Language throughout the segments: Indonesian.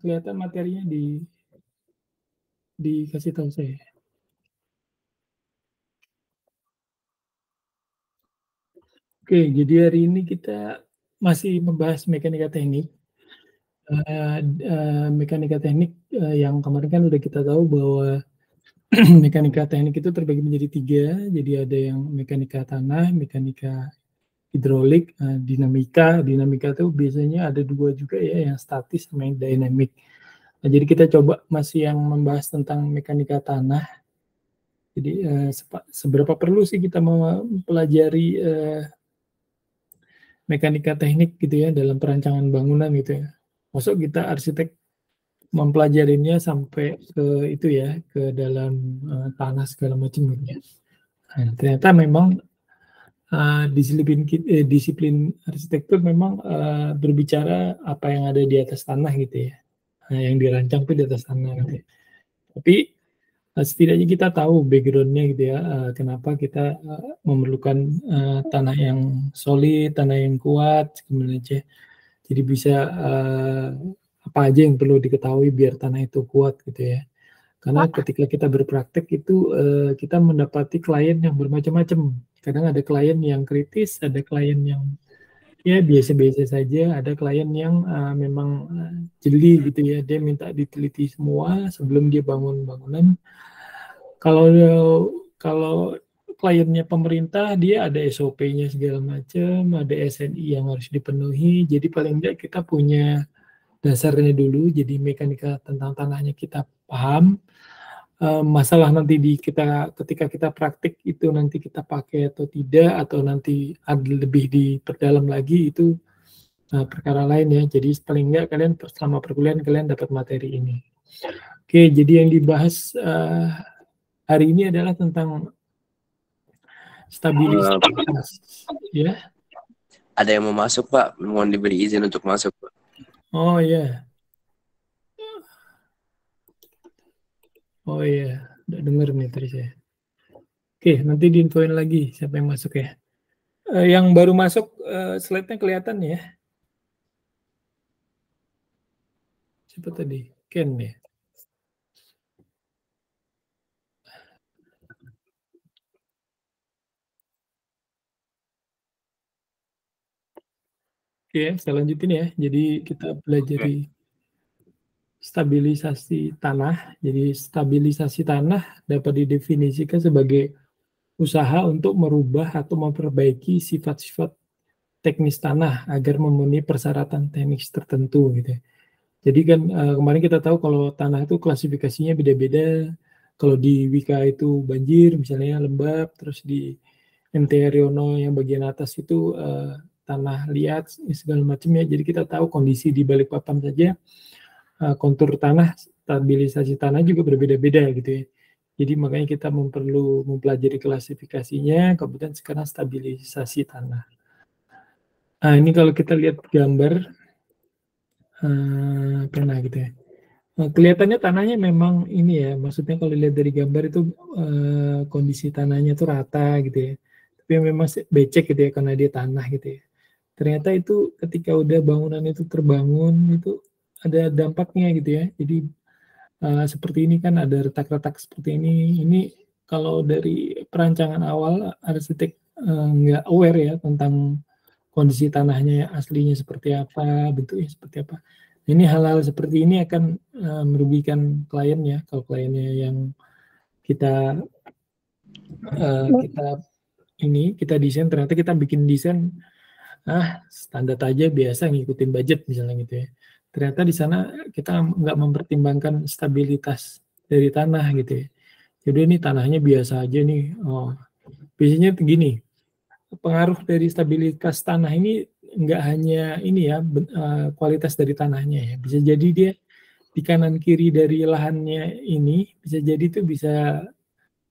kelihatan materinya dikasih tahu saya. Oke, jadi hari ini kita masih membahas mekanika teknik. Mekanika teknik yang kemarin kan udah kita tahu bahwa mekanika teknik itu terbagi menjadi 3. Jadi ada yang mekanika tanah, mekanika hidrolik, dinamika. Dinamika itu biasanya ada 2 juga ya, yang statis sama yang dynamic. Nah, jadi kita coba masih yang membahas tentang mekanika tanah. Jadi seberapa perlu sih kita mempelajari mekanika teknik gitu ya dalam perancangan bangunan gitu ya. Maksud kita arsitek mempelajarinya sampai ke itu ya, ke dalam tanah segala macam gitu ya. Nah, ternyata memang disiplin arsitektur memang berbicara apa yang ada di atas tanah gitu ya. Nah, yang dirancang itu di atas tanah gitu ya. Tapi setidaknya kita tahu background-nya gitu ya, kenapa kita memerlukan tanah yang solid, tanah yang kuat, sebenarnya. Jadi bisa apa aja yang perlu diketahui biar tanah itu kuat gitu ya. Karena ketika kita berpraktek itu kita mendapati klien yang bermacam-macam. Kadang ada klien yang kritis, ada klien yang ya biasa-biasa saja, ada klien yang memang jeli gitu ya, dia minta diteliti semua sebelum dia bangun bangunan. Kalau kliennya pemerintah, dia ada SOP-nya segala macam, ada SNI yang harus dipenuhi. Jadi paling tidak kita punya dasarnya dulu. Jadi mekanika tentang tanahnya kita paham. Masalah nanti ketika kita praktik itu nanti kita pakai atau tidak, atau nanti ada lebih diperdalam lagi, itu perkara lain ya. Jadi paling enggak kalian selama perkuliahan kalian dapat materi ini. Oke, jadi yang dibahas hari ini adalah tentang stabilitas, ya. Ada yang mau masuk, Pak? Mohon diberi izin untuk masuk, Pak. Oh ya. Oh iya, udah denger nih tadi saya. Oke, nanti diinfoin lagi siapa yang masuk ya. Yang baru masuk slide-nya kelihatan ya. Siapa tadi? Ken ya. Oke, saya lanjutin ya. Jadi kita pelajari stabilisasi tanah. Jadi stabilisasi tanah dapat didefinisikan sebagai usaha untuk merubah atau memperbaiki sifat-sifat teknis tanah agar memenuhi persyaratan teknis tertentu gitu. Jadi kan kemarin kita tahu kalau tanah itu klasifikasinya beda-beda. Kalau di Wika itu banjir misalnya lembab, terus di MT Haryono yang bagian atas itu tanah liat segala macamnya. Jadi kita tahu kondisi di Balikpapan saja kontur tanah, stabilisasi tanah juga berbeda-beda gitu ya. Jadi makanya kita perlu mempelajari klasifikasinya, kemudian sekarang stabilisasi tanah. Nah ini kalau kita lihat gambar pernah gitu ya. Nah, kelihatannya tanahnya memang ini ya, maksudnya kalau lihat dari gambar itu kondisi tanahnya itu rata gitu ya. Tapi memang becek gitu ya karena dia tanah gitu ya. Ternyata itu ketika udah bangunan itu terbangun itu ada dampaknya gitu ya. Jadi seperti ini kan ada retak-retak seperti ini. Ini kalau dari perancangan awal arsitek nggak aware ya tentang kondisi tanahnya aslinya seperti apa, bentuknya seperti apa. Ini hal-hal seperti ini akan merugikan klien ya. Kalau kliennya yang kita desain, ternyata kita bikin desain standar aja biasa ngikutin budget misalnya gitu ya. Ternyata di sana kita nggak mempertimbangkan stabilitas dari tanah gitu ya. Jadi ini tanahnya biasa aja nih. Biasanya begini, pengaruh dari stabilitas tanah ini nggak hanya ini ya kualitas dari tanahnya ya. Bisa jadi dia di kanan kiri dari lahannya ini bisa jadi itu bisa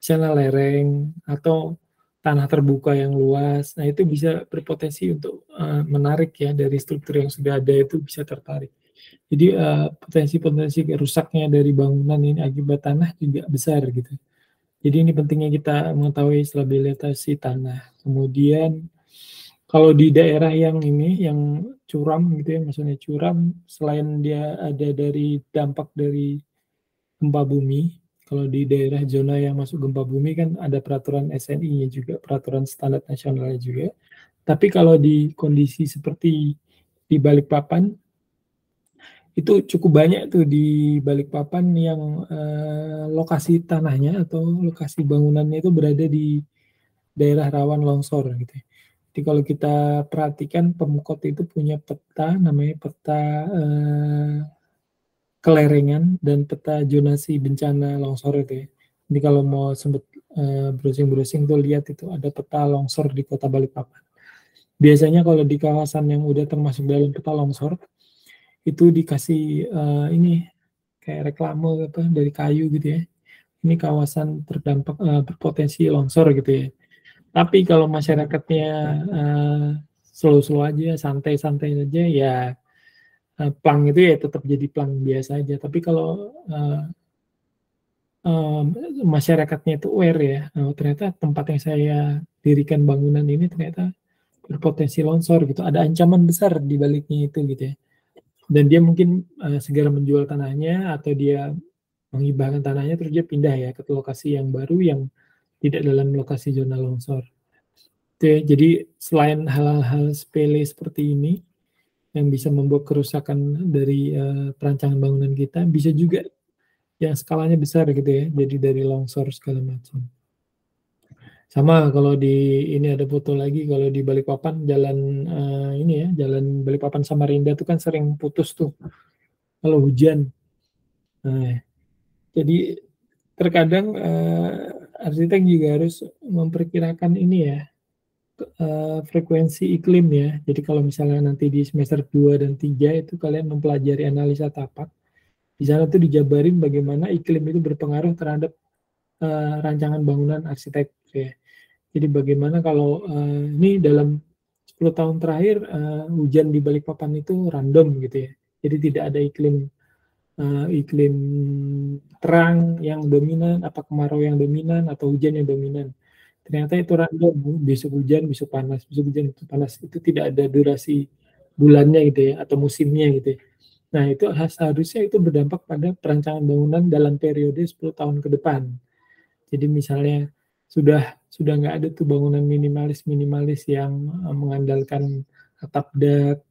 misalnya lereng atau tanah terbuka yang luas. Nah itu bisa berpotensi untuk menarik ya dari struktur yang sudah ada itu bisa tertarik. Jadi potensi-potensi rusaknya dari bangunan ini akibat tanah juga besar gitu. Jadi ini pentingnya kita mengetahui stabilitas tanah. Kemudian kalau di daerah yang ini, yang curam gitu ya, maksudnya curam selain dia ada dari dampak dari gempa bumi. Kalau di daerah zona yang masuk gempa bumi kan ada peraturan SNI-nya juga, peraturan standar nasionalnya juga. Tapi kalau di kondisi seperti di Balikpapan, itu cukup banyak tuh di Balikpapan yang lokasi tanahnya atau lokasi bangunannya itu berada di daerah rawan longsor gitu ya. Jadi kalau kita perhatikan Pemkot itu punya peta namanya peta kelerengan dan peta zonasi bencana longsor itu ya. Jadi kalau mau sempat browsing-browsing tuh lihat itu ada peta longsor di Kota Balikpapan. Biasanya kalau di kawasan yang udah termasuk dalam peta longsor itu dikasih ini kayak reklame apa dari kayu gitu ya. Ini kawasan terdampak berpotensi longsor gitu ya. Tapi kalau masyarakatnya slow-slow aja, santai-santai saja ya plang itu ya tetap jadi plang biasa aja. Tapi kalau masyarakatnya itu aware ya, ternyata tempat yang saya dirikan bangunan ini ternyata berpotensi longsor gitu. Ada ancaman besar di baliknya itu gitu ya. Dan dia mungkin segera menjual tanahnya atau dia menghibahkan tanahnya terus dia pindah ya ke lokasi yang baru yang tidak dalam lokasi zona longsor. Ya, jadi selain hal-hal sepele seperti ini yang bisa membuat kerusakan dari perancangan bangunan kita, bisa juga yang skalanya besar gitu ya, jadi dari longsor segala macam. Sama kalau di ini ada foto lagi kalau di Balikpapan jalan ini ya, jalan Balikpapan Samarinda itu kan sering putus tuh kalau hujan. Nah, jadi terkadang arsitek juga harus memperkirakan ini ya, frekuensi iklim ya. Jadi kalau misalnya nanti di semester 2 dan 3 itu kalian mempelajari analisa tapak, di sana tuh dijabarin bagaimana iklim itu berpengaruh terhadap rancangan bangunan arsitek ya. Jadi bagaimana kalau ini dalam 10 tahun terakhir hujan di Balikpapan itu random gitu ya. Jadi tidak ada iklim terang yang dominan, apa kemarau yang dominan atau hujan yang dominan. Ternyata itu random, besok hujan, besok panas, besok hujan, besok panas. Itu tidak ada durasi bulannya gitu ya, atau musimnya gitu ya. Nah itu seharusnya itu berdampak pada perancangan bangunan dalam periode 10 tahun ke depan. Jadi misalnya sudah nggak ada tuh bangunan minimalis yang mengandalkan atap dak,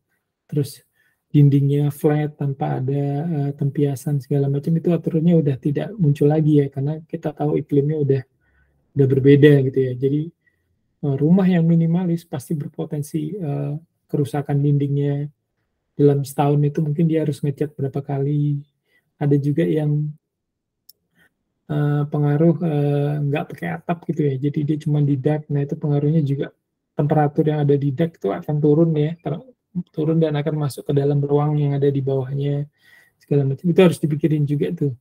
terus dindingnya flat tanpa ada tempiasan segala macam, itu aturannya udah tidak muncul lagi ya karena kita tahu iklimnya udah berbeda gitu ya. Jadi rumah yang minimalis pasti berpotensi kerusakan dindingnya dalam setahun itu mungkin dia harus ngecat berapa kali. Ada juga yang pengaruh nggak pakai atap gitu ya, jadi dia cuma di dak. Nah itu pengaruhnya juga temperatur yang ada di dak itu akan turun ya, turun dan akan masuk ke dalam ruang yang ada di bawahnya segala macam. Itu harus dipikirin juga tuh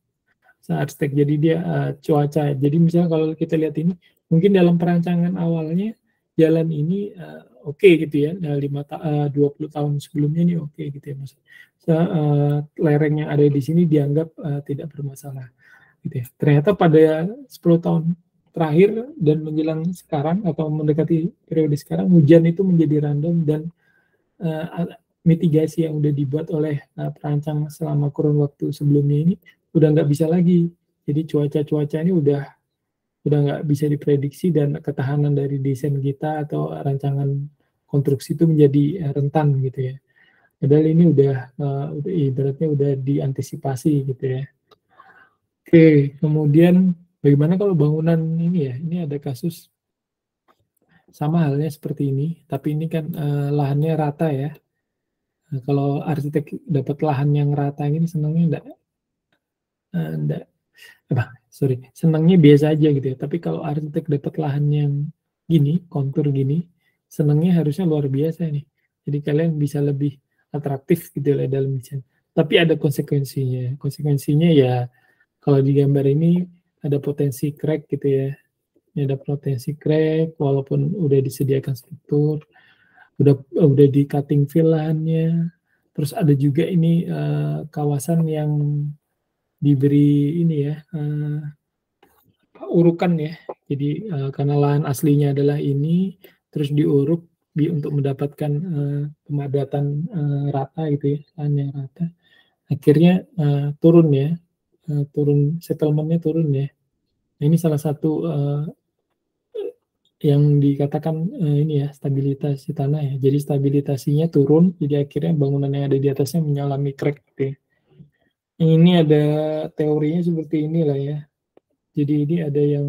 saat arsitek. Jadi dia cuaca. Jadi misalnya kalau kita lihat ini, mungkin dalam perancangan awalnya jalan ini oke gitu ya, 20 tahun sebelumnya ini oke gitu ya, mas. Lereng yang ada di sini dianggap tidak bermasalah gitu ya. Ternyata pada 10 tahun terakhir dan menjelang sekarang atau mendekati periode sekarang, hujan itu menjadi random dan mitigasi yang udah dibuat oleh perancang selama kurun waktu sebelumnya ini udah nggak bisa lagi. Jadi cuaca ini udah nggak bisa diprediksi dan ketahanan dari desain kita atau rancangan konstruksi itu menjadi rentan gitu ya. Padahal ini udah ibaratnya udah diantisipasi gitu ya. Oke, kemudian bagaimana kalau bangunan ini ya? Ini ada kasus sama halnya seperti ini, tapi ini kan lahannya rata ya. Nah, kalau arsitek dapat lahan yang rata ini senangnya enggak senangnya biasa aja gitu ya. Tapi kalau arsitek dapat lahan yang gini, kontur gini, senangnya harusnya luar biasa nih. Jadi kalian bisa lebih atraktif gitu ya dalam desain. Tapi ada konsekuensinya. Konsekuensinya ya kalau di gambar ini ada potensi crack gitu ya. Ini ada potensi crack walaupun udah disediakan struktur, udah di cutting fill lahannya. Terus ada juga ini kawasan yang diberi ini ya urukan ya. Jadi karena lahan aslinya adalah ini, terus diuruk untuk mendapatkan pemadatan rata gitu ya, lahan yang rata. Akhirnya turun ya, turun settlement-nya turun ya. Nah, ini salah satu yang dikatakan ini ya stabilitas tanah ya. Jadi stabilitasnya turun, jadi akhirnya bangunan yang ada di atasnya mengalami crack gitu ya. Ini ada teorinya seperti inilah ya. Jadi ini ada yang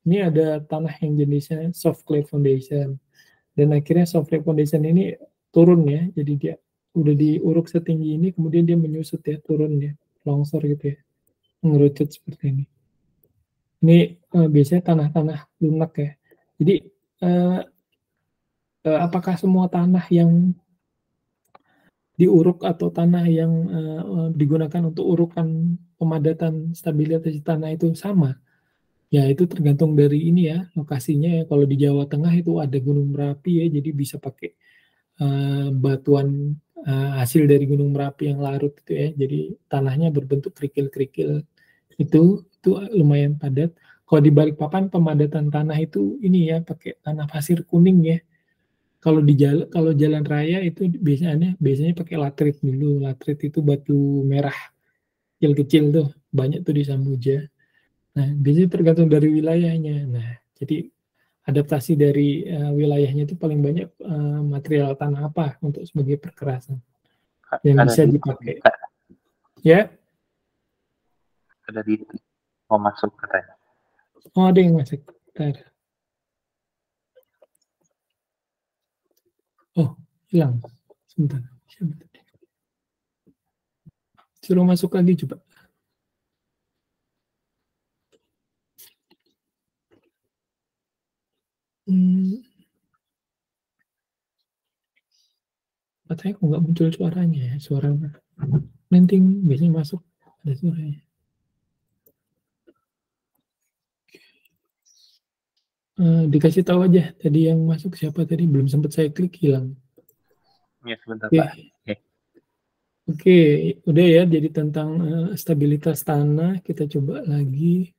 ini ada tanah yang jenisnya soft clay foundation. Dan akhirnya soft clay foundation ini turun ya. Jadi dia udah diuruk setinggi ini, kemudian dia menyusut ya, turun ya, longsor gitu ya, mengerucut seperti ini. Ini biasanya tanah-tanah lunak ya. Jadi apakah semua tanah yang diuruk atau tanah yang digunakan untuk urukan pemadatan stabilitas tanah itu sama? Ya itu tergantung dari ini ya, lokasinya ya. Kalau di Jawa Tengah itu ada Gunung Merapi ya, jadi bisa pakai batuan hasil dari Gunung Merapi yang larut itu ya. Jadi tanahnya berbentuk kerikil-kerikil itu lumayan padat. Kalau di Balikpapan pemadatan tanah itu ini ya pakai tanah pasir kuning ya. Kalau jalan raya itu biasanya pakai latrit dulu. Latrit itu batu merah kecil-kecil tuh, banyak tuh di Sambuja. Nah, biasanya tergantung dari wilayahnya. Nah, jadi adaptasi dari wilayahnya itu paling banyak material tanah apa untuk sebagai perkerasan yang bisa dipakai. Ya? Ada di mau masuk katanya. Oh, ada yang masuk. Bentar. Oh, hilang. Sebentar. Suruh masuk lagi coba. Katanya kok nggak muncul suaranya ya, suara nanti biasanya masuk ada suaranya. Dikasih tahu aja tadi yang masuk siapa tadi, belum sempat saya klik, hilang. Ya sebentar Pak. Oke, udah ya, jadi tentang stabilitas tanah kita coba lagi.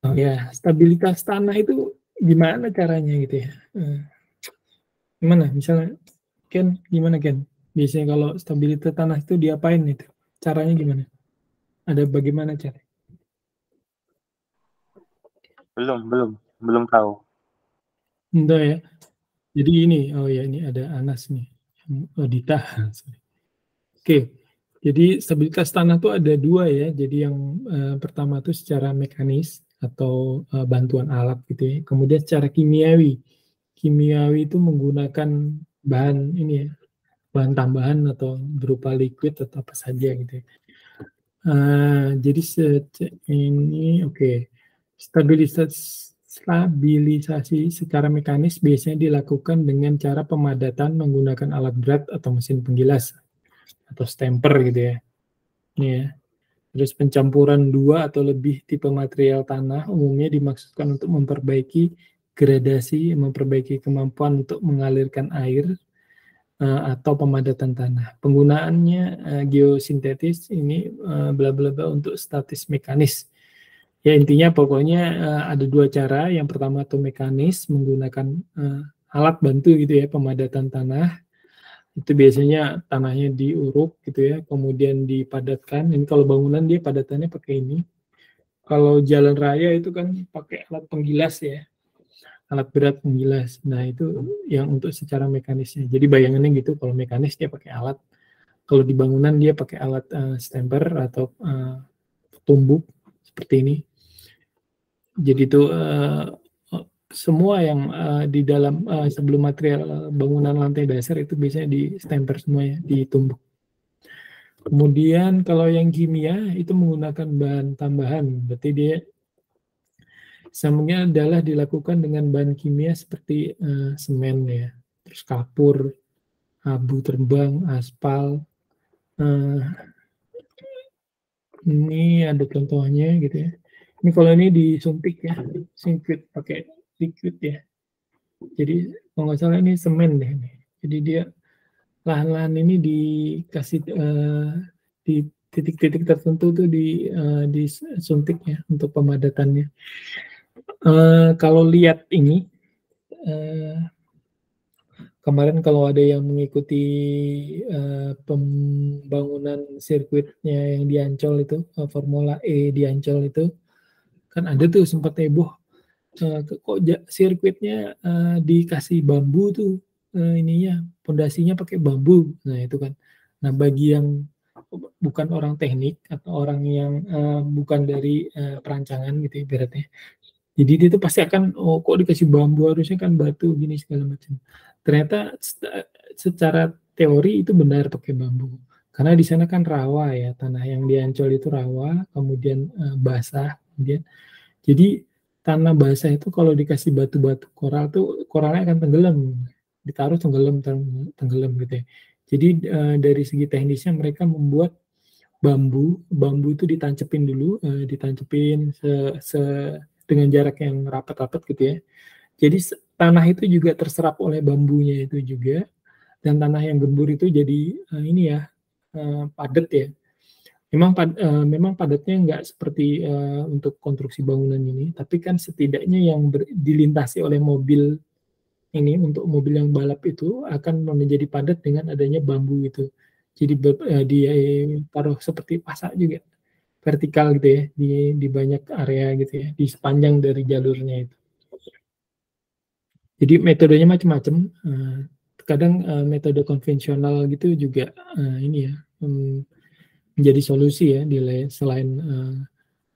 Oh ya, stabilitas tanah itu gimana caranya gitu ya? Gimana misalnya Ken, gimana Ken? Biasanya kalau stabilitas tanah itu diapain itu? Caranya gimana? Ada bagaimana cara? Belum tahu. Enggak ya. Jadi ini, oh ya ini ada Anas nih. Oh Dita. Oke. Jadi stabilitas tanah itu ada dua ya. Jadi yang pertama itu secara mekanis atau bantuan alat gitu ya. Kemudian secara kimiawi. Kimiawi itu menggunakan bahan ini ya, bahan tambahan atau berupa liquid atau apa saja gitu ya. Jadi ini oke. Stabilisasi secara mekanis biasanya dilakukan dengan cara pemadatan menggunakan alat berat atau mesin penggilas atau stamper gitu ya. Ini ya. Terus pencampuran dua atau lebih tipe material tanah umumnya dimaksudkan untuk memperbaiki gradasi, memperbaiki kemampuan untuk mengalirkan air atau pemadatan tanah. Penggunaannya geosintetis ini bla bla bla untuk statis mekanis. Ya intinya pokoknya ada dua cara. Yang pertama itu mekanis menggunakan alat bantu gitu ya, pemadatan tanah. Itu biasanya tanahnya diuruk gitu ya, kemudian dipadatkan. Ini kalau bangunan dia padatannya pakai ini. Kalau jalan raya itu kan pakai alat penggilas ya, alat berat penggilas. Nah itu yang untuk secara mekanisnya. Jadi bayangannya gitu, kalau mekanis dia pakai alat. Kalau di bangunan dia pakai alat stamper atau tumbuk seperti ini. Jadi itu semua yang di dalam sebelum material bangunan lantai dasar itu biasanya di stamper semua ya, ditumbuk. Kemudian kalau yang kimia itu menggunakan bahan tambahan, berarti dia sambungnya adalah dilakukan dengan bahan kimia seperti semen ya, terus kapur, abu terbang, aspal. Ini ada contohnya gitu ya. Ini kalau ini disuntik ya, suntik pakai liquid ya. Jadi kalau nggak salah ini semen deh. Jadi dia lahan-lahan ini dikasih di titik-titik tertentu tuh disuntik ya untuk pemadatannya. Kalau lihat ini kemarin kalau ada yang mengikuti pembangunan sirkuitnya yang di Ancol itu, Formula E di Ancol itu, kan ada tuh sempat heboh, kok sirkuitnya dikasih bambu tuh, ininya pondasinya pakai bambu. Nah itu kan, nah bagi yang bukan orang teknik atau orang yang bukan dari perancangan gitu ibaratnya, jadi dia tuh pasti akan, oh kok dikasih bambu, harusnya kan batu gini segala macam. Ternyata secara teori itu benar pakai bambu. Karena di sana kan rawa ya, tanah yang di Ancol itu rawa, kemudian basah, kemudian jadi tanah basah itu kalau dikasih batu-batu koral tuh koralnya akan tenggelam, ditaruh tenggelam gitu ya. Jadi dari segi teknisnya mereka membuat bambu itu ditancepin dulu, ditancepin dengan jarak yang rapat-rapat gitu ya. Jadi tanah itu juga terserap oleh bambunya itu juga, dan tanah yang gembur itu jadi ini ya, padat ya. Memang padatnya nggak seperti untuk konstruksi bangunan ini, tapi kan setidaknya yang dilintasi oleh mobil ini, untuk mobil yang balap itu akan menjadi padat dengan adanya bambu itu. Jadi ditaruh seperti pasak juga, vertikal gitu ya, di banyak area gitu ya, di sepanjang dari jalurnya itu. Jadi metodenya macam-macam. Kadang metode konvensional gitu juga ini ya, menjadi solusi ya, selain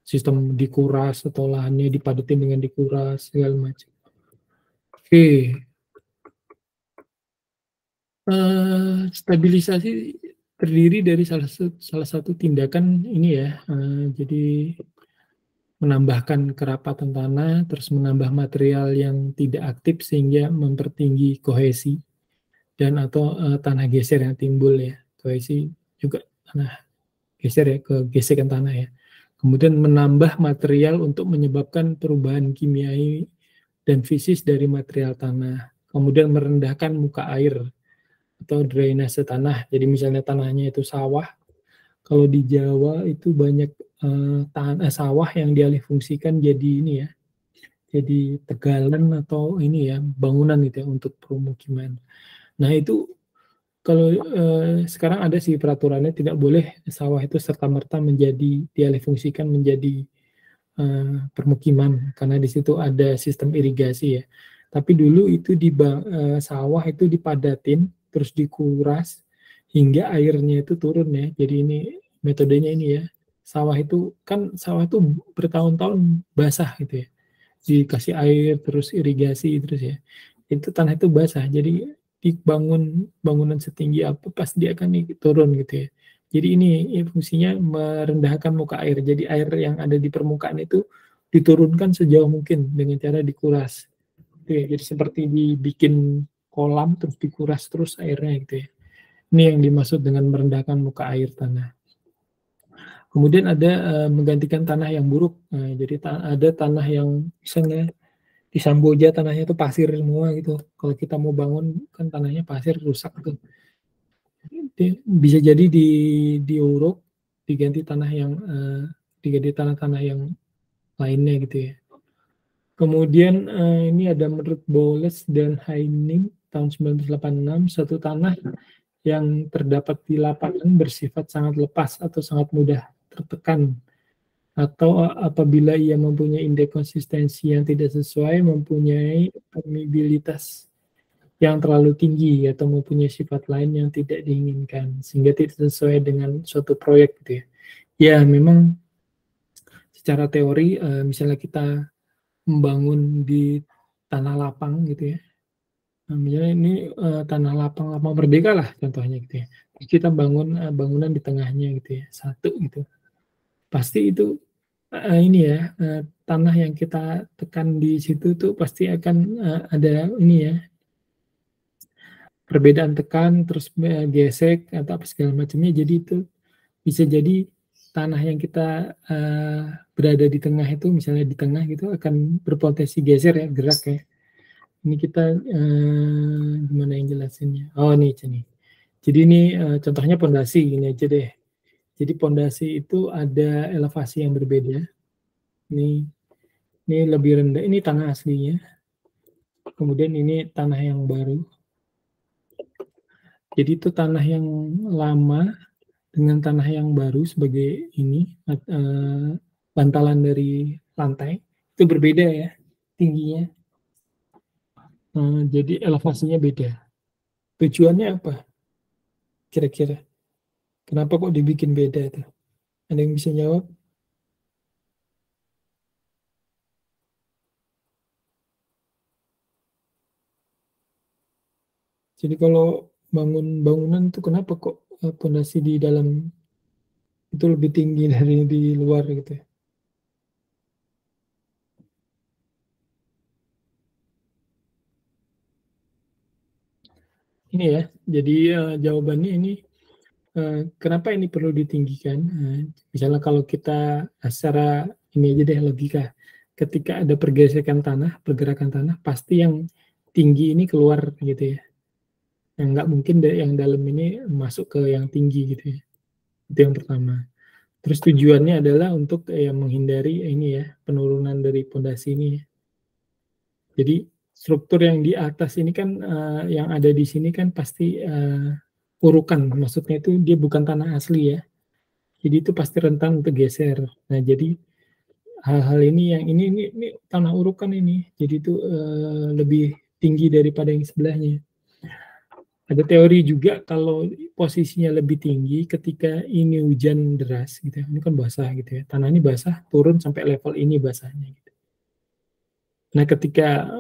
sistem dikuras atau lahannya dipadatin dengan dikuras segala macam. Oke. Stabilisasi terdiri dari salah satu tindakan ini ya, jadi menambahkan kerapatan tanah, terus menambah material yang tidak aktif sehingga mempertinggi kohesi, dan atau tanah geser yang timbul ya. Kohesi juga tanah geser ya, ke gesekan tanah ya. Kemudian menambah material untuk menyebabkan perubahan kimiawi dan fisis dari material tanah. Kemudian merendahkan muka air atau drainase tanah. Jadi misalnya tanahnya itu sawah, kalau di Jawa itu banyak sawah yang dialihfungsikan jadi ini ya, jadi tegalan atau ini ya, bangunan gitu ya untuk permukiman. Nah itu kalau sekarang ada sih peraturannya, tidak boleh sawah itu serta-merta menjadi dialihfungsikan menjadi permukiman, karena di situ ada sistem irigasi ya. Tapi dulu itu di sawah itu dipadatin, terus dikuras hingga airnya itu turun ya. Jadi ini metodenya ini ya. Sawah itu bertahun-tahun basah gitu ya. Dikasih air terus irigasi terus ya. Itu tanah itu basah. Jadi dibangun bangunan setinggi apa pas dia akan turun gitu ya. Jadi ini fungsinya merendahkan muka air. Jadi air yang ada di permukaan itu diturunkan sejauh mungkin dengan cara dikuras. Gitu ya. Jadi seperti dibikin kolam terus dikuras terus airnya gitu ya. Ini yang dimaksud dengan merendahkan muka air tanah. Kemudian ada menggantikan tanah yang buruk. Jadi ada tanah yang misalnya di Samboja tanahnya itu pasir semua gitu. Kalau kita mau bangun kan tanahnya pasir, rusak tuh. Bisa jadi diuruk, diganti tanah-tanah yang lainnya gitu ya. Kemudian ini ada menurut Bowles dan Heining tahun 1986, satu tanah yang terdapat di lapangan bersifat sangat lepas atau sangat mudah tertekan, atau apabila ia mempunyai indeks konsistensi yang tidak sesuai, mempunyai permeabilitas yang terlalu tinggi, atau mempunyai sifat lain yang tidak diinginkan sehingga tidak sesuai dengan suatu proyek gitu ya. Ya memang secara teori misalnya kita membangun di tanah lapang gitu ya. Nah, misalnya ini tanah lapang merdeka lah contohnya gitu ya. Kita bangun bangunan di tengahnya gitu ya, satu gitu. Pasti itu ini ya, tanah yang kita tekan di situ tuh pasti akan ada ini ya, perbedaan tekan, terus gesek atau apa segala macamnya. Jadi itu bisa jadi tanah yang kita berada di tengah itu, misalnya di tengah gitu, akan berpotensi geser ya, gerak ya. Ini kita gimana yang jelasinnya? Oh nih. Jadi ini contohnya pondasi, gini aja deh. Jadi pondasi itu ada elevasi yang berbeda. Ini lebih rendah, ini tanah aslinya. Kemudian ini tanah yang baru. Jadi itu tanah yang lama dengan tanah yang baru sebagai ini bantalan dari lantai itu berbeda ya tingginya. Jadi elevasinya beda. Tujuannya apa? Kira-kira? Kenapa kok dibikin beda itu? Ada yang bisa jawab? Jadi kalau bangun bangunan itu kenapa kok pondasi di dalam itu lebih tinggi dari di luar gitu ya? Ini ya, jadi jawabannya ini kenapa ini perlu ditinggikan? Misalnya kalau kita secara ini aja deh logika, ketika ada pergesekan tanah, pergerakan tanah, pasti yang tinggi ini keluar gitu ya. Yang nggak mungkin yang dalam ini masuk ke yang tinggi gitu ya. Itu yang pertama. Terus tujuannya adalah untuk menghindari ini ya penurunan dari pondasi ini. Jadi struktur yang di atas ini kan yang ada di sini kan pasti urukan, maksudnya itu dia bukan tanah asli ya. Jadi itu pasti rentan untuk geser. Nah jadi hal-hal ini yang ini tanah urukan ini, jadi itu lebih tinggi daripada yang sebelahnya. Ada teori juga kalau posisinya lebih tinggi ketika ini hujan deras gitu ya. Ini kan basah gitu ya. Tanah ini basah turun sampai level ini basahnya gitu. Nah, ketika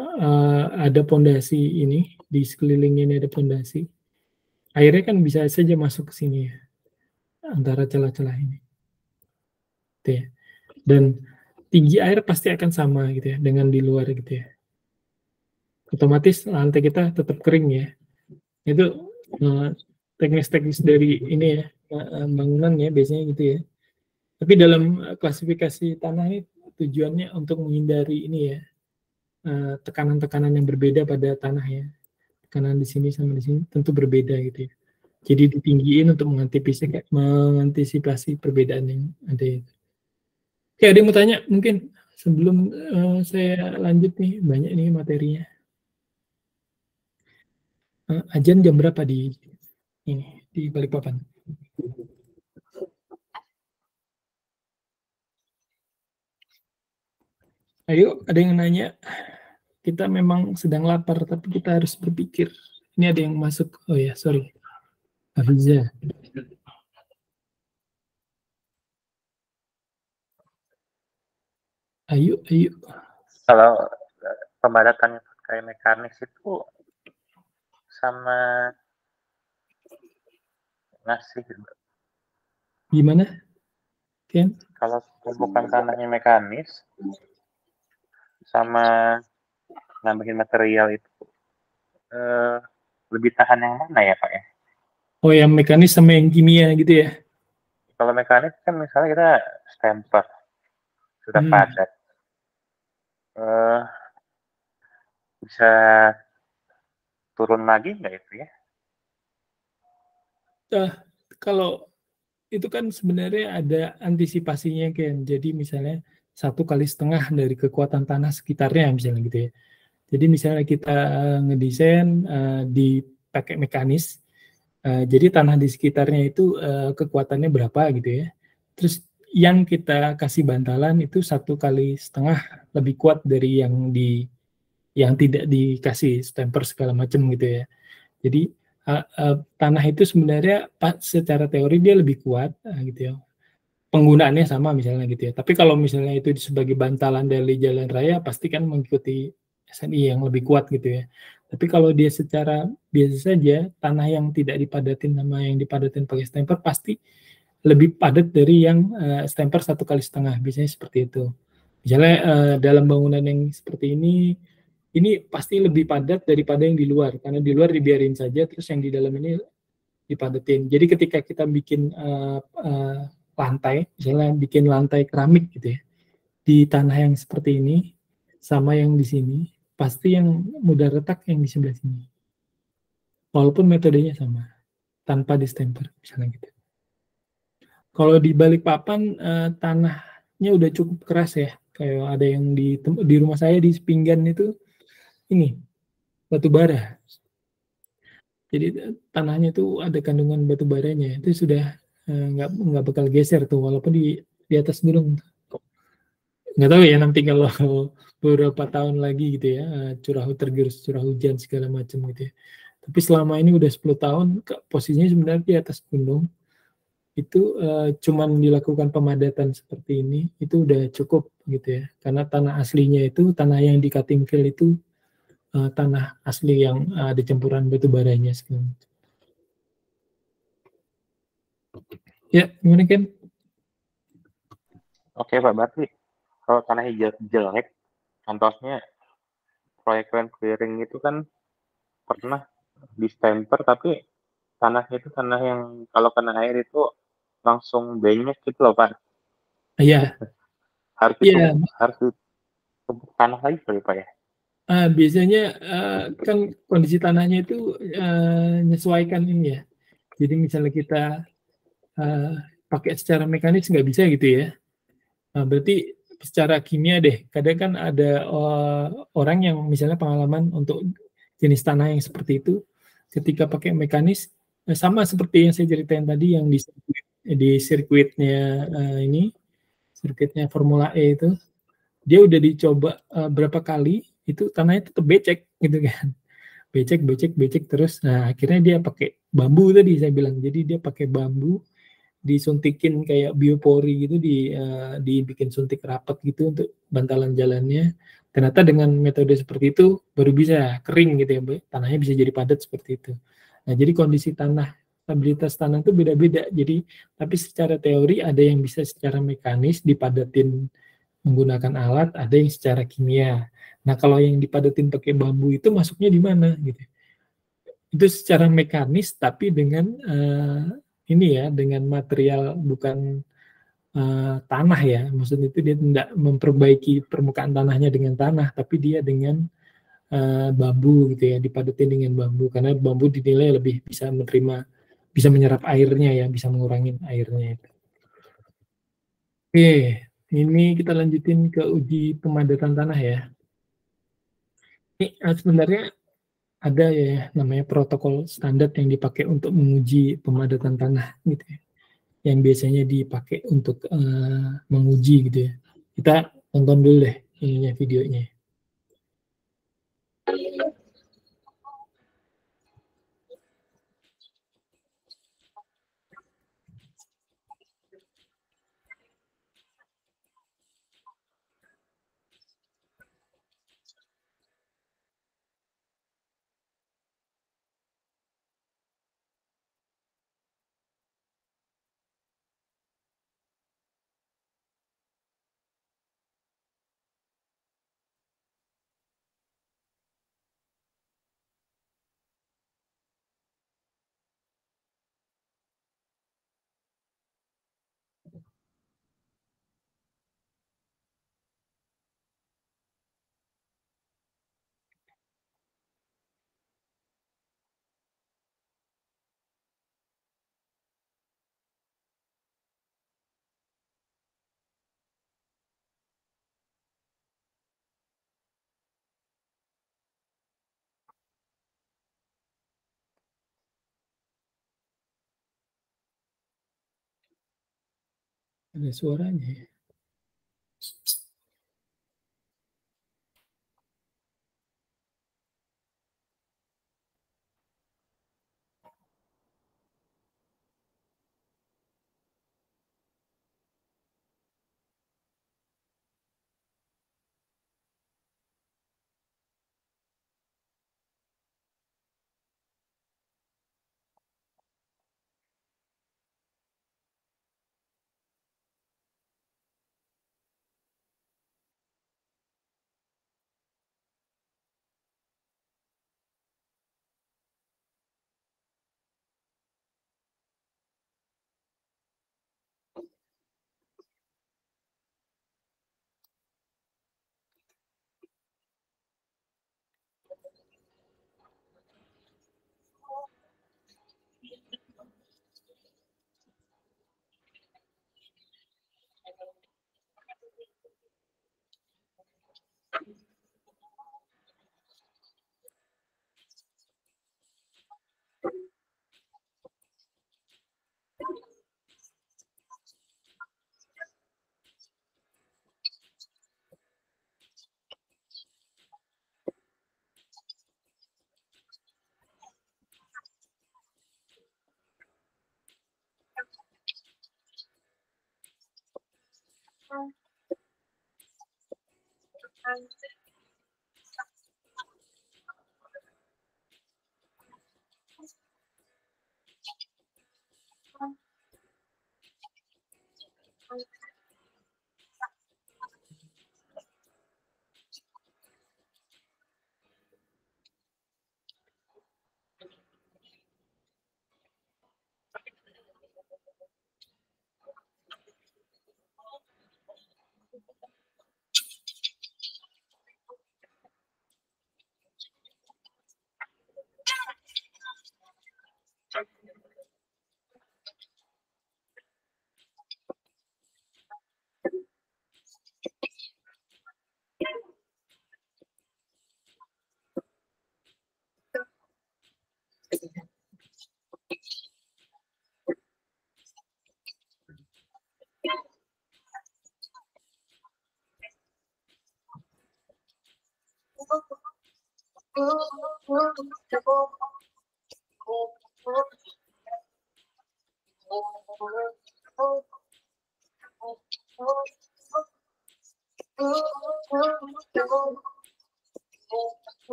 ada pondasi ini di sekelilingnya ini ada pondasi, airnya kan bisa saja masuk ke sini ya, antara celah-celah ini. Gitu ya. Dan tinggi air pasti akan sama gitu ya dengan di luar gitu ya. Otomatis lantai kita tetap kering ya. Itu teknis-teknis dari ini ya bangunan ya biasanya gitu ya. Tapi dalam klasifikasi tanah ini tujuannya untuk menghindari ini ya tekanan-tekanan yang berbeda pada tanah ya. Tekanan di sini sama di sini tentu berbeda gitu ya. Jadi ditinggiin untuk mengantisipasi perbedaan yang ada itu. Oke, ada yang mau tanya mungkin sebelum saya lanjut nih, banyak nih materinya. Ajan jam berapa di ini di Balikpapan? Ayo, ada yang nanya. Kita memang sedang lapar, tapi kita harus berpikir. Ini ada yang masuk. Oh ya, sorry. Hafiza. Ayo. Kalau pemadatannya pakai mekanis itu sama ngasih Gimana, Ken? kalau tumpukan tanahnya mekanis sama nambahin material itu lebih tahan yang mana ya Pak ya? Oh, yang mekanis sama yang kimia gitu ya? Kalau mekanis kan misalnya kita stemper sudah padat, bisa turun lagi nggak itu ya? Kalau itu kan sebenarnya ada antisipasinya kan. Jadi misalnya 1,5 kali dari kekuatan tanah sekitarnya misalnya gitu ya. Jadi misalnya kita ngedesain dipakai mekanis, jadi tanah di sekitarnya itu kekuatannya berapa gitu ya. Terus yang kita kasih bantalan itu 1,5 kali lebih kuat dari yang tidak dikasih stemper segala macam gitu ya. Jadi tanah itu sebenarnya secara teori dia lebih kuat gitu ya. Penggunaannya sama misalnya gitu ya. Tapi kalau misalnya itu sebagai bantalan dari jalan raya pasti kan mengikuti SNI yang lebih kuat gitu ya. Tapi kalau dia secara biasa saja tanah yang tidak dipadatin sama yang dipadatin pakai stemper pasti lebih padat dari yang stemper 1,5 kali. Biasanya seperti itu. Misalnya dalam bangunan yang seperti ini pasti lebih padat daripada yang di luar karena di luar dibiarin saja terus yang di dalam ini dipadatin. Jadi ketika kita bikin lantai, misalnya bikin lantai keramik gitu ya, di tanah yang seperti ini sama yang di sini, pasti yang mudah retak yang di sebelah sini. Walaupun metodenya sama, tanpa distemper misalnya gitu. Kalau di Balikpapan tanahnya udah cukup keras ya, kayak ada yang di rumah saya di Pinggan itu ini batu bara. Jadi tanahnya itu ada kandungan batu baranya, itu sudah nggak bakal geser tuh, walaupun di atas gunung. Nggak tahu ya nanti kalau beberapa tahun lagi gitu ya, tergerus curah hujan segala macam gitu ya. Tapi selama ini udah 10 tahun, posisinya sebenarnya di atas gunung, itu cuman dilakukan pemadatan seperti ini, itu udah cukup gitu ya. Karena tanah aslinya itu, tanah yang di cutting fill itu tanah asli yang ada campuran batu baranya segala macam. Ya, gimana Ken? Oke Pak, berarti kalau tanahnya jelek, contohnya proyek land clearing itu kan pernah di stemper, tapi tanahnya itu tanah yang kalau kena air itu langsung banyak gitu loh Pak. Iya, Harus itu iya. harus ditumpuk tanah lagi kali Pak ya. Biasanya kan kondisi tanahnya itu menyesuaikan ini ya. Jadi misalnya kita uh, pakai secara mekanis nggak bisa gitu ya. Berarti secara kimia deh. Kadang kan ada orang yang misalnya pengalaman untuk jenis tanah yang seperti itu, ketika pakai mekanis sama seperti yang saya ceritain tadi yang di sirkuitnya ini, sirkuitnya Formula E itu, dia udah dicoba berapa kali itu tanahnya tetap becek gitu kan, becek becek becek terus. Nah akhirnya dia pakai bambu tadi saya bilang, jadi dia pakai bambu disuntikin kayak biopori gitu, dibikin suntik rapat gitu untuk bantalan jalannya. Ternyata dengan metode seperti itu baru bisa kering gitu ya, tanahnya bisa jadi padat seperti itu. Nah jadi kondisi tanah, stabilitas tanah itu beda-beda. Jadi tapi secara teori ada yang bisa secara mekanis dipadatin menggunakan alat, ada yang secara kimia. Nah kalau yang dipadatin pakai bambu itu masuknya di mana gitu? Itu secara mekanis tapi dengan ini ya, dengan material bukan tanah ya, maksudnya itu dia tidak memperbaiki permukaan tanahnya dengan tanah, tapi dia dengan bambu gitu ya, dipadatin dengan bambu, karena bambu dinilai lebih bisa menerima, bisa menyerap airnya ya, bisa mengurangi airnya. Oke, ini kita lanjutin ke uji pemadatan tanah ya. Ini sebenarnya ada ya namanya protokol standar yang dipakai untuk menguji pemadatan tanah gitu ya, yang biasanya dipakai untuk menguji gitu ya. Kita tonton dulu deh ininya, videonya. Ada suaranya ya.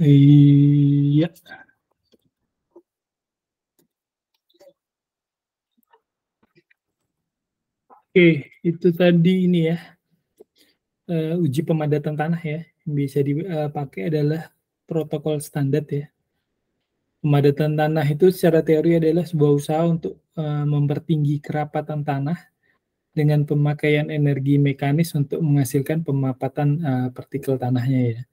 Iya. Oke, itu tadi ini ya, uji pemadatan tanah ya. Yang bisa dipakai adalah protokol standar ya. Pemadatan tanah itu secara teori adalah sebuah usaha untuk mempertinggi kerapatan tanah dengan pemakaian energi mekanis untuk menghasilkan pemapatan partikel tanahnya ya.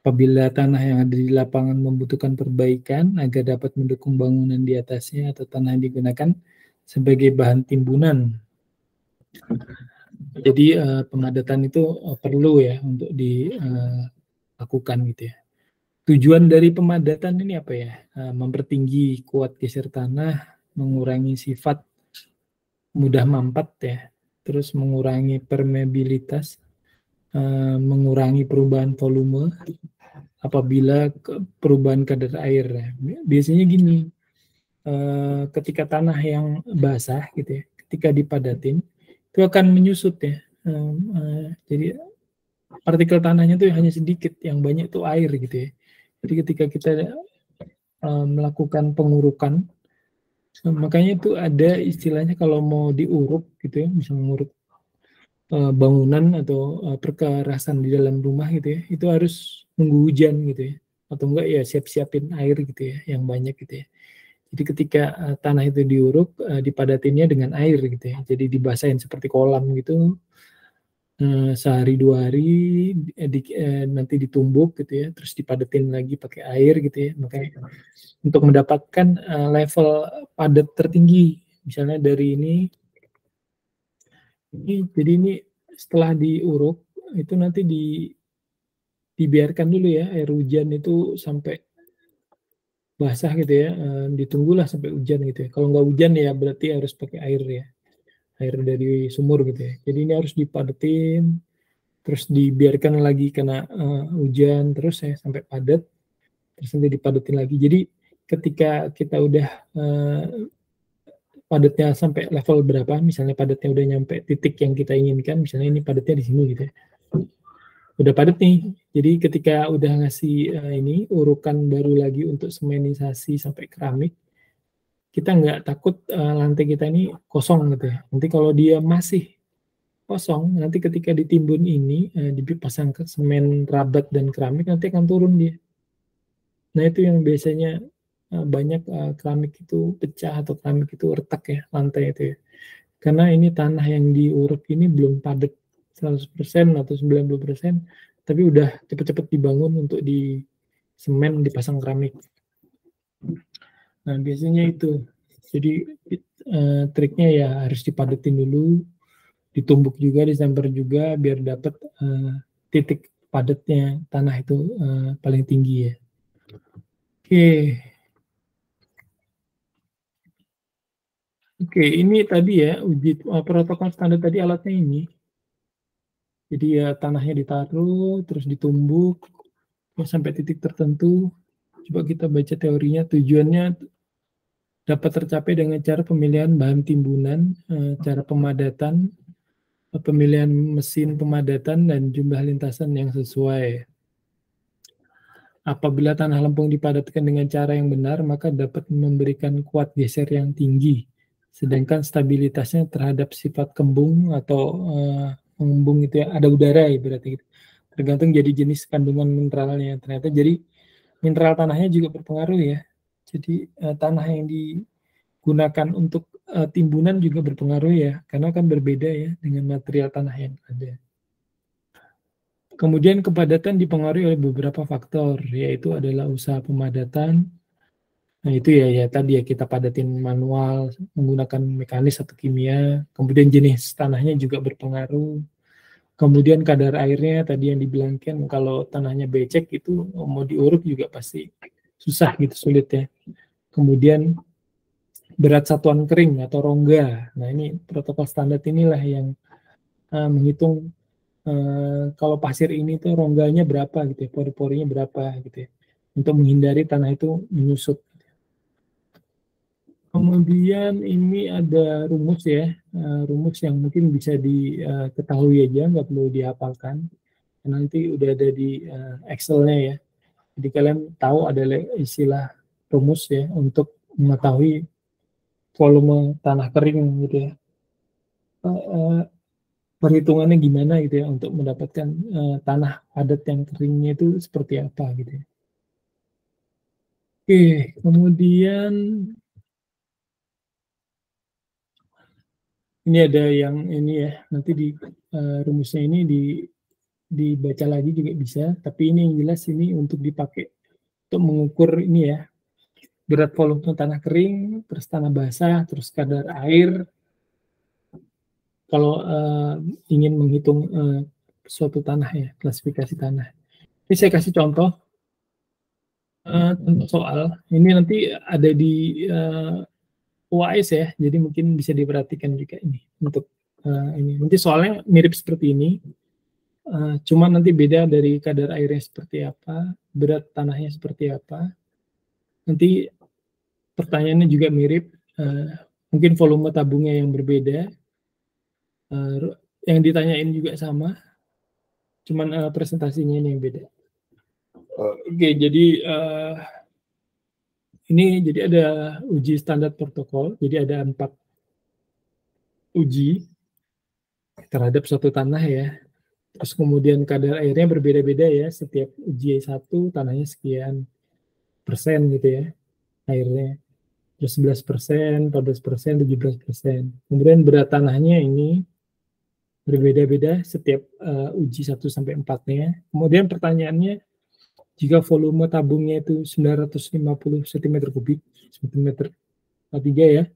Apabila tanah yang ada di lapangan membutuhkan perbaikan agar dapat mendukung bangunan di atasnya atau tanah yang digunakan sebagai bahan timbunan. Jadi pemadatan itu perlu ya untuk dilakukan gitu ya. Tujuan dari pemadatan ini apa ya? Mempertinggi kuat geser tanah, mengurangi sifat mudah mampat ya, terus mengurangi permeabilitas, mengurangi perubahan volume apabila perubahan kadar air. Ya. Biasanya gini, ketika tanah yang basah gitu ya, ketika dipadatin itu akan menyusut ya. Jadi partikel tanahnya tuh hanya sedikit, yang banyak itu air gitu ya. Jadi ketika kita melakukan pengurukan, makanya itu ada istilahnya kalau mau diuruk gitu ya, bisa menguruk bangunan atau perkerasan di dalam rumah gitu ya, itu harus nunggu hujan gitu ya, atau enggak ya siap-siapin air gitu ya, yang banyak gitu ya. Jadi ketika tanah itu diuruk, dipadatinnya dengan air gitu ya, jadi dibasahin seperti kolam gitu, sehari 2 hari, nanti ditumbuk gitu ya, terus dipadatin lagi pakai air gitu ya, makanya untuk mendapatkan level padat tertinggi, misalnya dari ini, jadi ini setelah diuruk itu nanti dibiarkan dulu ya air hujan itu sampai basah gitu ya, ditunggulah sampai hujan gitu ya. Kalau nggak hujan ya berarti harus pakai air ya, air dari sumur gitu ya. Jadi ini harus dipadetin, terus dibiarkan lagi kena hujan terus ya sampai padat, terus nanti dipadetin lagi. Jadi ketika kita udah padatnya sampai level berapa, misalnya padatnya udah nyampe titik yang kita inginkan, misalnya ini padatnya di sini gitu ya, udah padat nih. Jadi ketika udah ngasih ini urukan baru lagi untuk semenisasi sampai keramik, kita nggak takut lantai kita ini kosong gitu ya. Nanti kalau dia masih kosong, nanti ketika ditimbun ini dipasang ke semen rabat dan keramik, nanti akan turun dia. Nah itu yang biasanya banyak keramik itu pecah atau keramik itu retak ya, lantai itu ya. Karena ini tanah yang diuruk ini belum padat 100% atau 90%, tapi udah cepet-cepet dibangun untuk di semen dipasang keramik. Nah biasanya itu, jadi triknya ya harus dipadatin dulu, ditumbuk juga, disamper juga biar dapat titik padatnya tanah itu paling tinggi ya. Oke, Oke, ini tadi ya uji protokol standar tadi alatnya ini. Jadi ya tanahnya ditaruh, terus ditumbuk ya, sampai titik tertentu. Coba kita baca teorinya. Tujuannya dapat tercapai dengan cara pemilihan bahan timbunan, cara pemadatan, pemilihan mesin pemadatan, dan jumlah lintasan yang sesuai. Apabila tanah lempung dipadatkan dengan cara yang benar, maka dapat memberikan kuat geser yang tinggi. Sedangkan stabilitasnya terhadap sifat kembung atau mengembung itu ya, ada udara ya berarti gitu. Tergantung jadi jenis kandungan mineralnya. Ternyata jadi mineral tanahnya juga berpengaruh ya. Jadi tanah yang digunakan untuk timbunan juga berpengaruh ya, karena kan berbeda ya dengan material tanah yang ada. Kemudian kepadatan dipengaruhi oleh beberapa faktor, yaitu adalah usaha pemadatan. Nah itu ya tadi ya kita padatin manual menggunakan mekanis atau kimia. Kemudian jenis tanahnya juga berpengaruh. Kemudian kadar airnya tadi yang dibilangkan, kalau tanahnya becek itu mau diuruk juga pasti susah gitu, sulit ya. Kemudian berat satuan kering atau rongga. Nah ini protokol standar inilah yang menghitung kalau pasir ini tuh rongganya berapa gitu ya, pori-porinya berapa gitu ya, untuk menghindari tanah itu menyusut. Kemudian ini ada rumus ya, rumus yang mungkin bisa diketahui aja, nggak perlu dihafalkan. Nanti udah ada di Excel-nya ya. Jadi kalian tahu ada istilah rumus ya untuk mengetahui volume tanah kering gitu ya. Perhitungannya gimana gitu ya untuk mendapatkan tanah padat yang keringnya itu seperti apa gitu ya. Oke, kemudian ini ada yang ini ya, nanti di rumusnya ini dibaca lagi juga bisa, tapi ini yang jelas ini untuk dipakai untuk mengukur ini ya, berat volume tanah kering, terus tanah basah, terus kadar air. Kalau ingin menghitung suatu tanah ya, klasifikasi tanah. Ini saya kasih contoh soal. Ini nanti ada di UAS ya, jadi mungkin bisa diperhatikan juga ini untuk ini. Nanti soalnya mirip seperti ini, cuma nanti beda dari kadar airnya seperti apa, berat tanahnya seperti apa. Nanti pertanyaannya juga mirip, mungkin volume tabungnya yang berbeda, yang ditanyain juga sama, cuman presentasinya ini yang beda. Oke, jadi ini jadi ada uji standar protokol, jadi ada 4 uji terhadap suatu tanah ya. Terus kemudian kadar airnya berbeda-beda ya, setiap uji 1 tanahnya sekian persen gitu ya airnya. Terus 11%, 14%, 17%. Kemudian berat tanahnya ini berbeda-beda setiap uji 1-4-nya. Kemudian pertanyaannya, jika volume tabungnya itu 950 cm3 ya,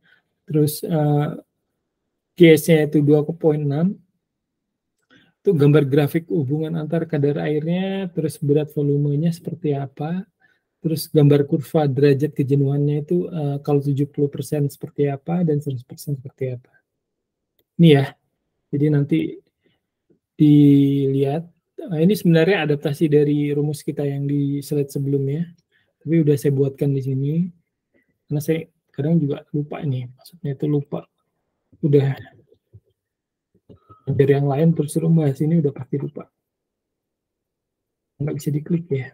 terus GS-nya itu 2,6, itu gambar grafik hubungan antar kadar airnya, terus berat volumenya seperti apa, terus gambar kurva derajat kejenuhannya itu kalau 70% seperti apa dan 100% seperti apa. Ini ya, jadi nanti dilihat. Ini sebenarnya adaptasi dari rumus kita yang di slide sebelumnya, tapi udah saya buatkan di sini, karena saya kadang juga lupa ini, maksudnya itu lupa. Udah dari yang lain terus suruh bahas ini udah pasti lupa. Nggak bisa diklik ya.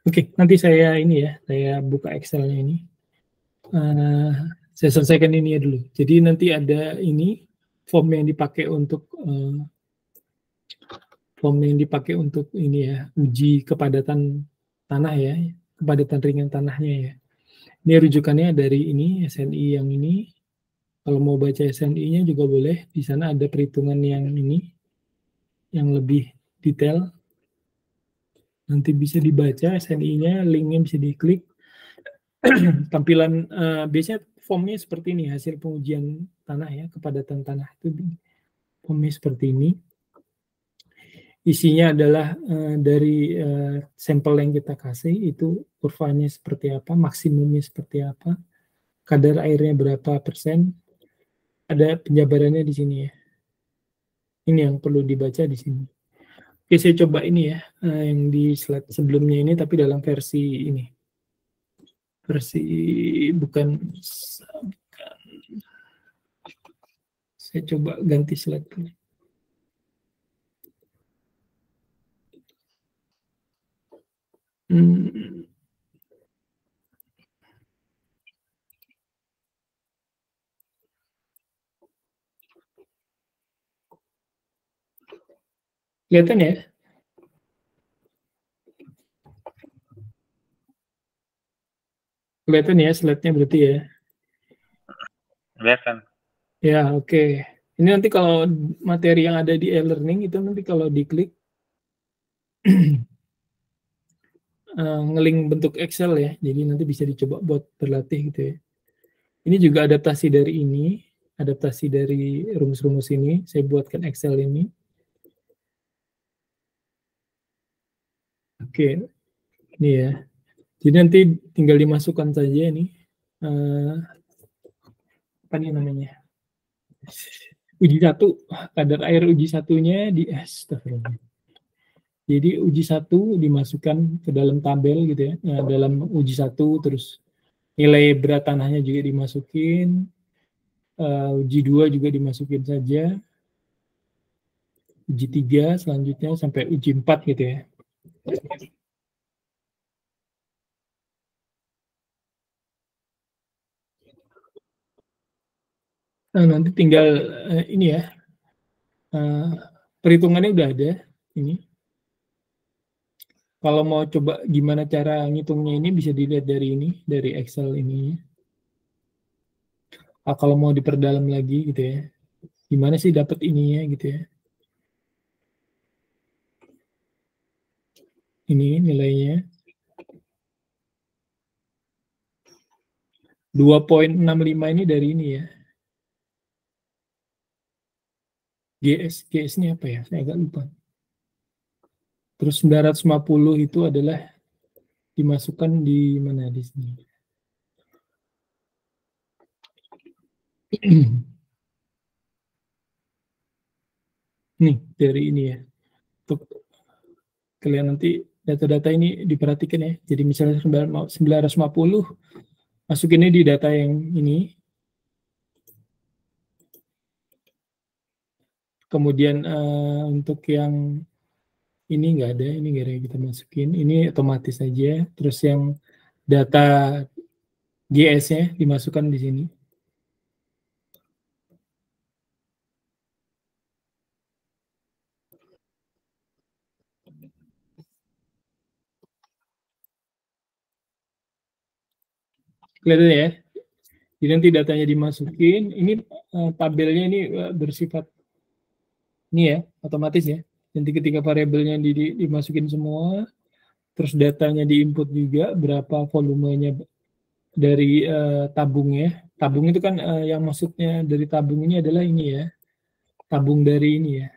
Oke, nanti saya ini ya, saya buka Excel-nya ini. Saya selesaikan ini ya dulu. Jadi nanti ada ini form yang dipakai untuk ini ya, uji kepadatan tanah ya, kepadatan ringan tanahnya ya. Ini rujukannya dari ini SNI yang ini. Kalau mau baca SNI-nya juga boleh. Di sana ada perhitungan yang ini, yang lebih detail. Nanti bisa dibaca SNI-nya, linknya bisa diklik. Tampilan biasanya formnya seperti ini, hasil pengujian tanah ya, kepadatan tanah itu formnya seperti ini. Isinya adalah dari sampel yang kita kasih, itu kurvanya seperti apa, maksimumnya seperti apa, kadar airnya berapa persen, ada penjabarannya di sini ya. Ini yang perlu dibaca di sini. Oke, saya coba ini ya, yang di slide sebelumnya ini, tapi dalam versi ini. Versi bukan, saya coba ganti slide. Kelihatan ya? Kelihatan ya slide-nya berarti ya? Kelihatan. Ya, oke. Ini nanti kalau materi yang ada di e-learning itu nanti kalau diklik ngelink bentuk Excel ya. Jadi nanti bisa dicoba buat berlatih gitu ya. Ini juga adaptasi dari ini, adaptasi dari rumus-rumus ini. Saya buatkan Excel ini. Oke, ini ya. Jadi nanti tinggal dimasukkan saja nih. Apa nih namanya? Uji 1, kadar air uji 1-nya di astagfirullah. Jadi uji 1 dimasukkan ke dalam tabel gitu ya. Nah, dalam uji 1 terus nilai berat tanahnya juga dimasukin. Uji 2 juga dimasukin saja. Uji 3 selanjutnya sampai uji 4 gitu ya. Nah, nanti tinggal ini ya. Perhitungannya udah ada ini. Kalau mau coba gimana cara ngitungnya ini bisa dilihat dari ini, dari Excel ini. Kalau mau diperdalam lagi gitu ya. Gimana sih dapat ininya gitu ya. Ini nilainya 2,65 ini dari ini ya. GS ini apa ya? Saya agak lupa. Terus 950 itu adalah dimasukkan di mana di sini. Nih, dari ini ya. Untuk kalian nanti data-data ini diperhatikan ya. Jadi misalnya 950 masukinnya di data yang ini. Kemudian untuk yang ini nggak ada, ini nggak ada kita masukin. Ini otomatis saja. Terus yang data GS-nya dimasukkan di sini. Kelihatan ya? Jadi nanti datanya dimasukin. Ini tabelnya ini bersifat ini ya, otomatis ya. Nanti ketika variabelnya dimasukin semua, terus datanya diinput juga, berapa volumenya dari tabungnya. Tabung itu kan yang maksudnya dari tabung ini adalah ini ya, tabung dari ini ya.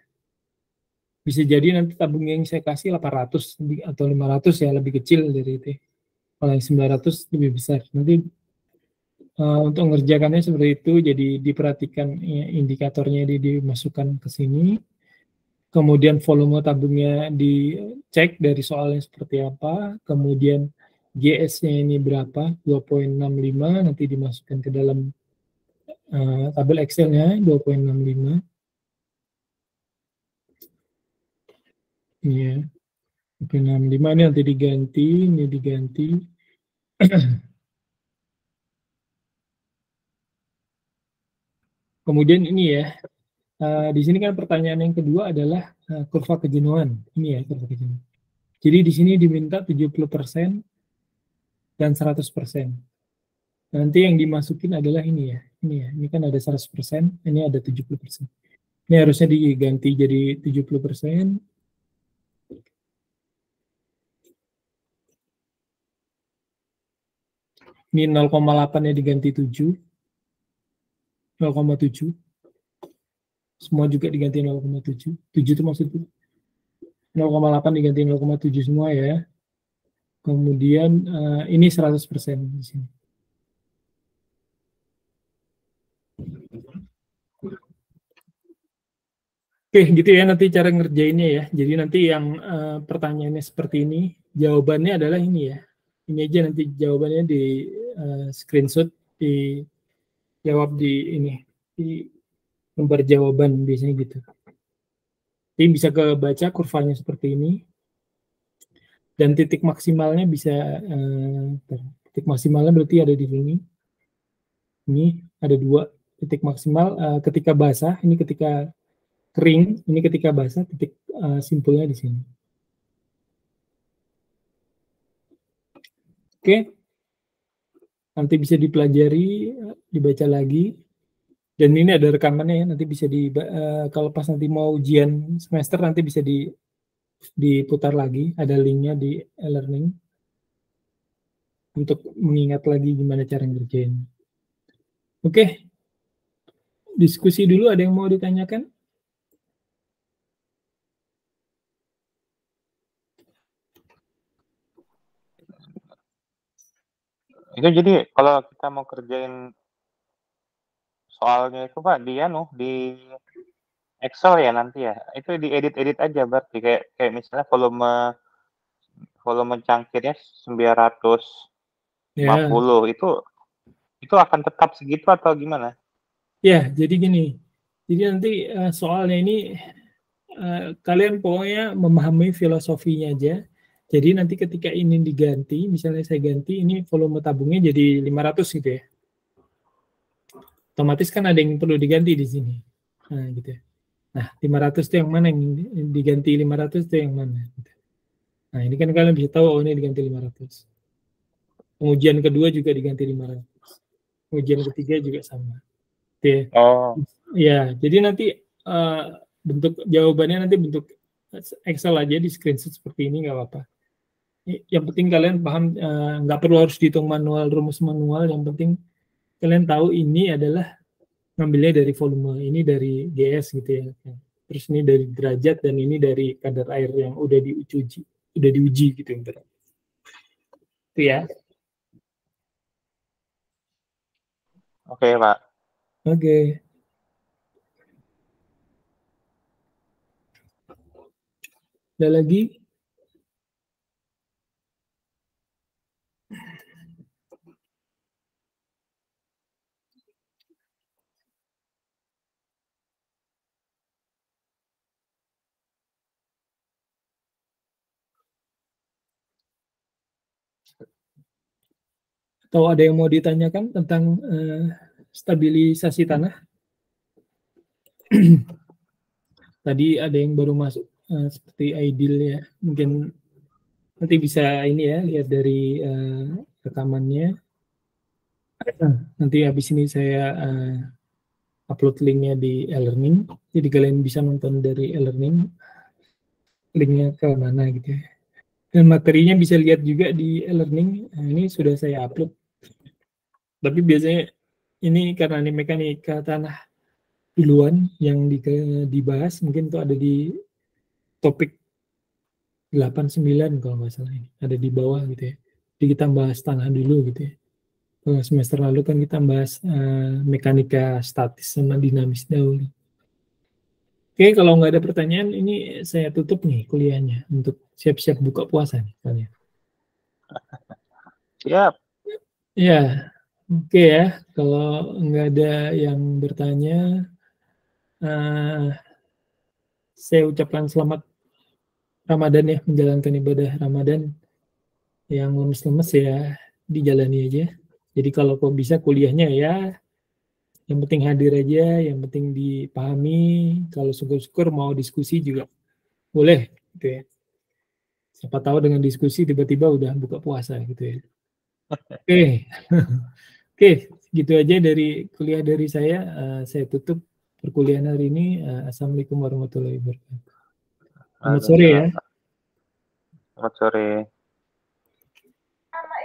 Bisa jadi nanti tabung yang saya kasih 800 atau 500 ya, lebih kecil dari itu. Kalau yang 900 lebih besar. Nanti untuk mengerjakannya seperti itu, jadi diperhatikan ya, indikatornya dimasukkan ke sini. Kemudian volume tabungnya dicek dari soalnya seperti apa, kemudian GS-nya ini berapa, 2,65, nanti dimasukkan ke dalam tabel Excel-nya, 2,65. Iya, 2,65 ini nanti diganti, ini diganti. Kemudian ini ya, di sini kan pertanyaan yang kedua adalah kurva kejenuhan. Ini ya, kurva kejenuhan. Jadi di sini diminta 70% dan 100%. Nanti yang dimasukin adalah ini ya. Ini kan ada 100%, ini ada 70%. Ini harusnya diganti jadi 70%. Ini 0,8-nya diganti 7. 0,7. Semua juga diganti 0,7. 7 itu maksudnya 0,8 diganti 0,7 semua ya. Kemudian ini 100% di sini. Oke, gitu ya nanti cara ngerjainnya ya. Jadi nanti yang pertanyaannya seperti ini, jawabannya adalah ini ya. Ini aja nanti jawabannya di screenshot, dijawab di ini, di lembar jawaban biasanya gitu. Jadi bisa kebaca kurvanya seperti ini. Dan titik maksimalnya bisa, titik maksimalnya berarti ada di sini. Ini ada 2 titik maksimal ketika basah, ini ketika kering, ini ketika basah, titik simpulnya di sini. Oke, nanti bisa dipelajari, dibaca lagi, dan ini ada rekamannya ya, nanti bisa kalau pas nanti mau ujian semester nanti bisa diputar lagi, ada linknya di e-learning untuk mengingat lagi gimana cara ngerjain. Oke, diskusi dulu, ada yang mau ditanyakan? Itu jadi kalau kita mau kerjain soalnya itu Pak di Excel ya nanti ya. Itu diedit-edit aja berarti kayak misalnya volume cangkirnya 950 Ya, itu akan tetap segitu atau gimana? ya jadi gini. Jadi nanti soalnya ini kalian pokoknya memahami filosofinya aja. Jadi nanti ketika ini diganti, misalnya saya ganti ini volume tabungnya jadi 500 gitu ya. Otomatis kan ada yang perlu diganti di sini. Nah, gitu ya. Nah, 500 itu yang mana yang diganti 500 itu yang mana? Nah, ini kan kalian bisa tahu, oh ini diganti 500. Pengujian kedua juga diganti 500. Pengujian ketiga juga sama. Gitu ya. Oh. Ya, jadi nanti bentuk jawabannya nanti bentuk Excel aja di screenshot seperti ini nggak apa-apa. Yang penting kalian paham, nggak perlu harus dihitung manual, rumus manual. Yang penting kalian tahu ini adalah ngambilnya dari volume, ini dari GS gitu ya. Terus ini dari derajat dan ini dari kadar air yang udah diuji gitu ya. Itu ya. Oke, Pak. Oke. Ada lagi? Atau ada yang mau ditanyakan tentang stabilisasi tanah? Tadi ada yang baru masuk seperti Aidil ya. Mungkin nanti bisa ini ya, lihat dari rekamannya. Nanti habis ini saya upload linknya di e-learning. Jadi kalian bisa nonton dari e-learning. Linknya ke mana gitu ya. Dan materinya bisa lihat juga di e-learning. Nah, ini sudah saya upload. Tapi biasanya ini karena ini mekanika tanah duluan yang dibahas, mungkin itu ada di topik 8-9 kalau nggak salah ini. Ada di bawah gitu ya. Jadi kita bahas tanah dulu gitu ya. Kalau semester lalu kan kita bahas mekanika statis sama dinamis dahulu. Oke, kalau nggak ada pertanyaan, ini saya tutup nih kuliahnya untuk siap-siap buka puasa nih kalian. Siap. Ya, oke ya. Kalau nggak ada yang bertanya, saya ucapkan selamat Ramadan ya, menjalankan ibadah Ramadan. Yang lemes-lemes ya dijalani aja. Jadi kalau kok bisa kuliahnya ya, yang penting hadir aja, yang penting dipahami. Kalau syukur-syukur mau diskusi juga boleh gitu ya. Siapa tahu dengan diskusi tiba-tiba udah buka puasa gitu ya. Oke. Oke, gitu aja dari kuliah dari saya. Saya tutup perkuliahan hari ini. Assalamualaikum warahmatullahi wabarakatuh. Selamat sore ya. Selamat sore.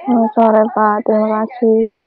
Selamat sore Pak, terima kasih.